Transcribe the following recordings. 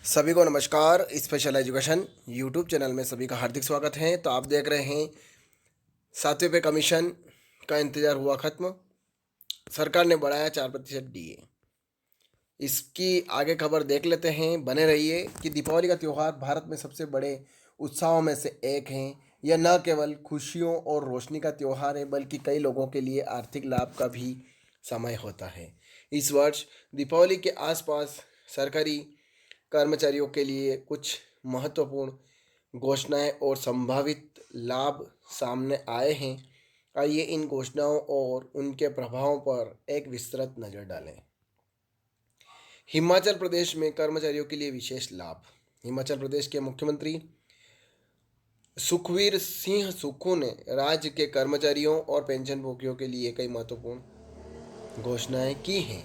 सभी को नमस्कार। स्पेशल एजुकेशन यूट्यूब चैनल में सभी का हार्दिक स्वागत है। तो आप देख रहे हैं 7वें पे कमीशन का इंतजार हुआ खत्म। सरकार ने बढ़ाया 4% डीए। इसकी आगे खबर देख लेते हैं, बने रहिए। कि दीपावली का त्यौहार भारत में सबसे बड़े उत्सवों में से एक है। यह न केवल खुशियों और रोशनी का त्यौहार है, बल्कि कई लोगों के लिए आर्थिक लाभ का भी समय होता है। इस वर्ष दीपावली के आसपास सरकारी कर्मचारियों के लिए कुछ महत्वपूर्ण घोषणाएं और संभावित लाभ सामने आए हैं। आइए इन घोषणाओं और उनके प्रभावों पर एक विस्तृत नज़र डालें। हिमाचल प्रदेश में कर्मचारियों के लिए विशेष लाभ। हिमाचल प्रदेश के मुख्यमंत्री सुखवीर सिंह सुक्खू ने राज्य के कर्मचारियों और पेंशनभोगियों के लिए कई महत्वपूर्ण घोषणाएं की हैं।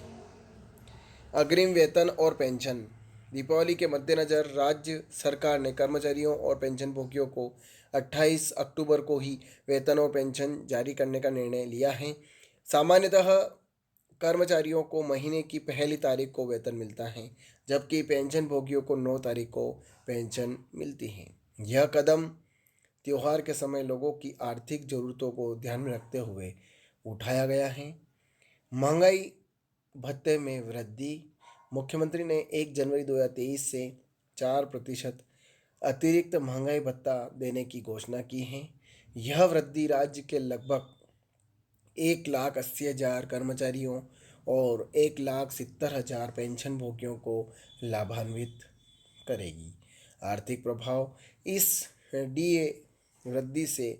अग्रिम वेतन और पेंशन। दीपावली के मद्देनज़र राज्य सरकार ने कर्मचारियों और पेंशनभोगियों को 28 अक्टूबर को ही वेतन और पेंशन जारी करने का निर्णय लिया है। सामान्यतः कर्मचारियों को महीने की पहली तारीख को वेतन मिलता है, जबकि पेंशनभोगियों को 9 तारीख को पेंशन मिलती है। यह कदम त्योहार के समय लोगों की आर्थिक ज़रूरतों को ध्यान में रखते हुए उठाया गया है। महंगाई भत्ते में वृद्धि। मुख्यमंत्री ने 1 जनवरी 2023 से 4% अतिरिक्त महंगाई भत्ता देने की घोषणा की है। यह वृद्धि राज्य के लगभग 1,80,000 कर्मचारियों और 1,70,000 पेंशनभोगियों को लाभान्वित करेगी। आर्थिक प्रभाव। इस डीए वृद्धि से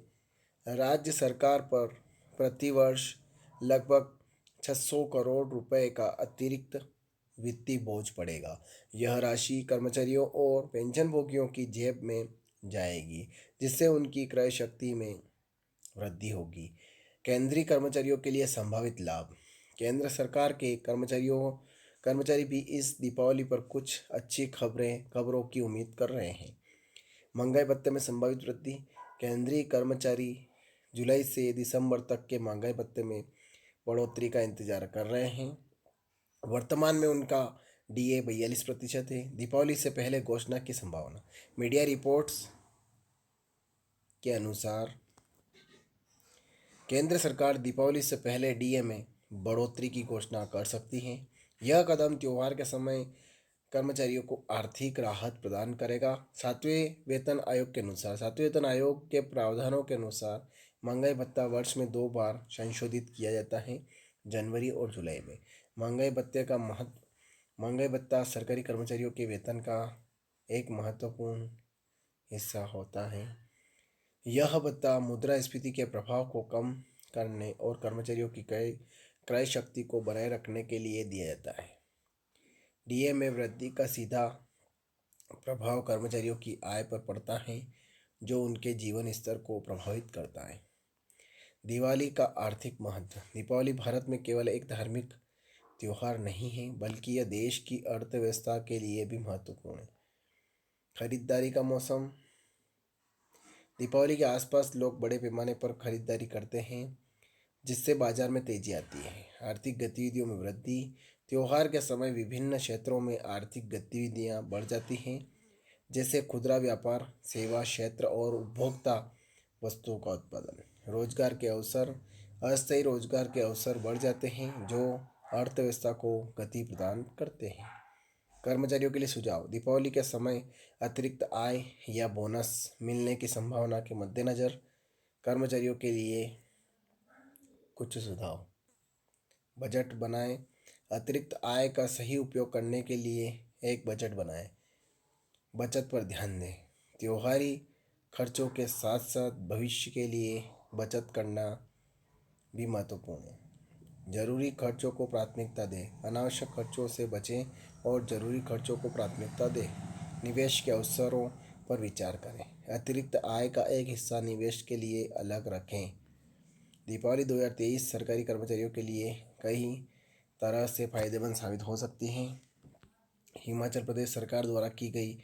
राज्य सरकार पर प्रतिवर्ष लगभग 600 करोड़ रुपए का अतिरिक्त वित्तीय बोझ पड़ेगा। यह राशि कर्मचारियों और पेंशनभोगियों की जेब में जाएगी, जिससे उनकी क्रय शक्ति में वृद्धि होगी। केंद्रीय कर्मचारियों के लिए संभावित लाभ। केंद्र सरकार के कर्मचारी भी इस दीपावली पर कुछ अच्छी खबरों की उम्मीद कर रहे हैं। महंगाई भत्ते में संभावित वृद्धि। केंद्रीय कर्मचारी जुलाई से दिसंबर तक के महंगाई भत्ते में बढ़ोतरी का इंतजार कर रहे हैं। वर्तमान में उनका डीए 42% है। दीपावली से पहले घोषणा की संभावना। मीडिया रिपोर्ट्स के अनुसार केंद्र सरकार दीपावली से पहले डीए में बढ़ोतरी की घोषणा कर सकती है। यह कदम त्योहार के समय कर्मचारियों को आर्थिक राहत प्रदान करेगा। 7वें वेतन आयोग के प्रावधानों के अनुसार महंगाई भत्ता वर्ष में 2 बार संशोधित किया जाता है, जनवरी और जुलाई में। महंगाई भत्ता सरकारी कर्मचारियों के वेतन का एक महत्वपूर्ण हिस्सा होता है। यह भत्ता मुद्रास्फीति के प्रभाव को कम करने और कर्मचारियों की क्रय शक्ति को बनाए रखने के लिए दिया जाता है। डीए में वृद्धि का सीधा प्रभाव कर्मचारियों की आय पर पड़ता है, जो उनके जीवन स्तर को प्रभावित करता है। दिवाली का आर्थिक महत्व। दीपावली भारत में केवल एक धार्मिक त्यौहार नहीं है, बल्कि यह देश की अर्थव्यवस्था के लिए भी महत्वपूर्ण है। खरीदारी का मौसम। दीपावली के आसपास लोग बड़े पैमाने पर खरीदारी करते हैं, जिससे बाजार में तेजी आती है। आर्थिक गतिविधियों में वृद्धि। त्योहार के समय विभिन्न क्षेत्रों में आर्थिक गतिविधियां बढ़ जाती हैं, जैसे खुदरा व्यापार, सेवा क्षेत्र और उपभोक्ता वस्तुओं का उत्पादन। रोजगार के अवसर। अस्थायी रोजगार के अवसर बढ़ जाते हैं, जो अर्थव्यवस्था को गति प्रदान करते हैं। कर्मचारियों के लिए सुझाव। दीपावली के समय अतिरिक्त आय या बोनस मिलने की संभावना के मद्देनज़र कर्मचारियों के लिए कुछ सुझाव। बजट बनाएं। अतिरिक्त आय का सही उपयोग करने के लिए एक बजट बनाएं। बचत पर ध्यान दें। त्योहारी खर्चों के साथ साथ भविष्य के लिए बचत करना भी महत्वपूर्ण है। जरूरी खर्चों को प्राथमिकता दें। अनावश्यक खर्चों से बचें और जरूरी खर्चों को प्राथमिकता दें। निवेश के अवसरों पर विचार करें। अतिरिक्त आय का एक हिस्सा निवेश के लिए अलग रखें। दीपावली 2023 सरकारी कर्मचारियों के लिए कई तरह से फायदेमंद साबित हो सकती हैं। हिमाचल प्रदेश सरकार द्वारा की गई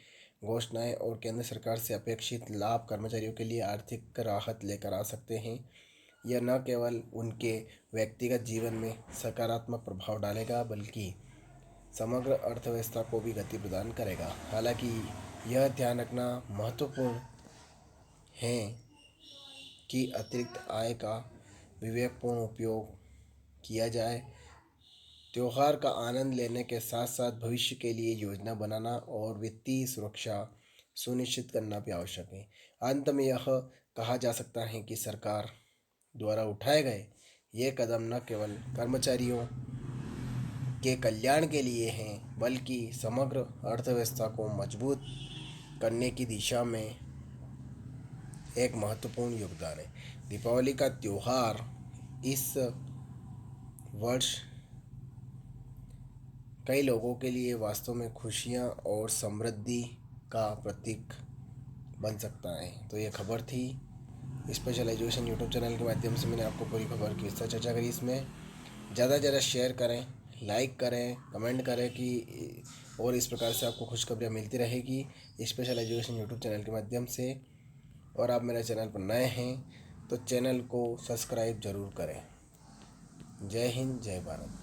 घोषणाएं और केंद्र सरकार से अपेक्षित लाभ कर्मचारियों के लिए आर्थिक राहत लेकर आ सकते हैं। यह न केवल उनके व्यक्तिगत जीवन में सकारात्मक प्रभाव डालेगा, बल्कि समग्र अर्थव्यवस्था को भी गति प्रदान करेगा। हालांकि यह ध्यान रखना महत्वपूर्ण है कि अतिरिक्त आय का विवेकपूर्ण उपयोग किया जाए। त्योहार का आनंद लेने के साथ साथ भविष्य के लिए योजना बनाना और वित्तीय सुरक्षा सुनिश्चित करना भी आवश्यक है। अंत में यह कहा जा सकता है कि सरकार द्वारा उठाए गए ये कदम न केवल कर्मचारियों के कल्याण के लिए हैं, बल्कि समग्र अर्थव्यवस्था को मजबूत करने की दिशा में एक महत्वपूर्ण योगदान है। दीपावली का त्यौहार इस वर्ष कई लोगों के लिए वास्तव में खुशियाँ और समृद्धि का प्रतीक बन सकता है। तो ये खबर थी। स्पेशल एजुकेशन यूट्यूब चैनल के माध्यम से मैंने आपको पूरी खबर की विस्तार चर्चा करी। इसमें ज़्यादा से ज़्यादा शेयर करें, लाइक करें, कमेंट करें कि और इस प्रकार से आपको खुशखबरियाँ मिलती रहेगी स्पेशल एजुकेशन यूट्यूब चैनल के माध्यम से। और आप मेरे चैनल पर नए हैं तो चैनल को सब्सक्राइब ज़रूर करें। जय हिंद, जय भारत।